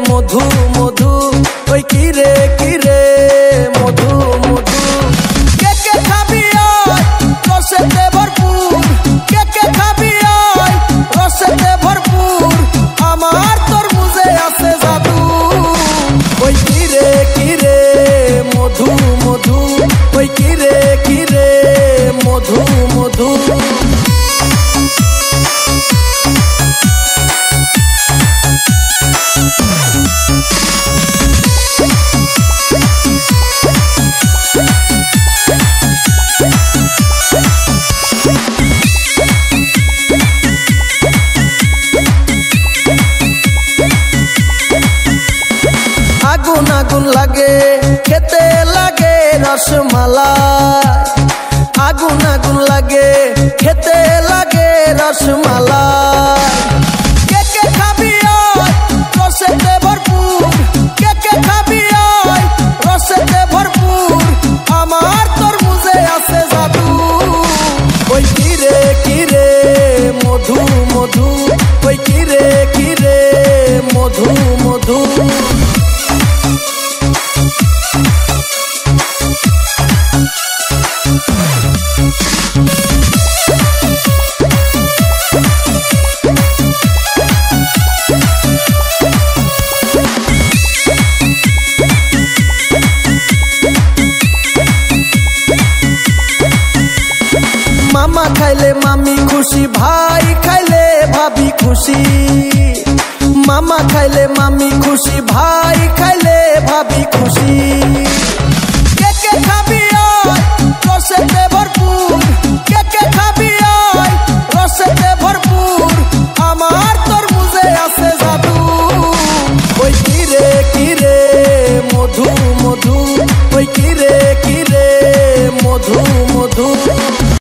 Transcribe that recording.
मधु मधु ओई किरे किरे मधु मधु के खाबी रसेते भरपूर के खाबी रसेते भरपूर आमार तरमुजे आछे जादू ओई किरे किरे मधु मधु ओई किरे किरे मधु मधु आगुन आगुन लागे खेते लागे रसमालाई आगुन आगुन लागे खेते लागे रसमालाई के खाबी रसेते भरपूर के खाबी रसेते भरपूर आमार तरमुजे आछे जादू ओई किरे किरे मधु मधु ओई किरे किरे मधु मधु मामा खाइले मामी खुशी भाई खाइले भाभी खुशी मामा खाइले मामी खुशी भाई खाइले भाभी खुशी।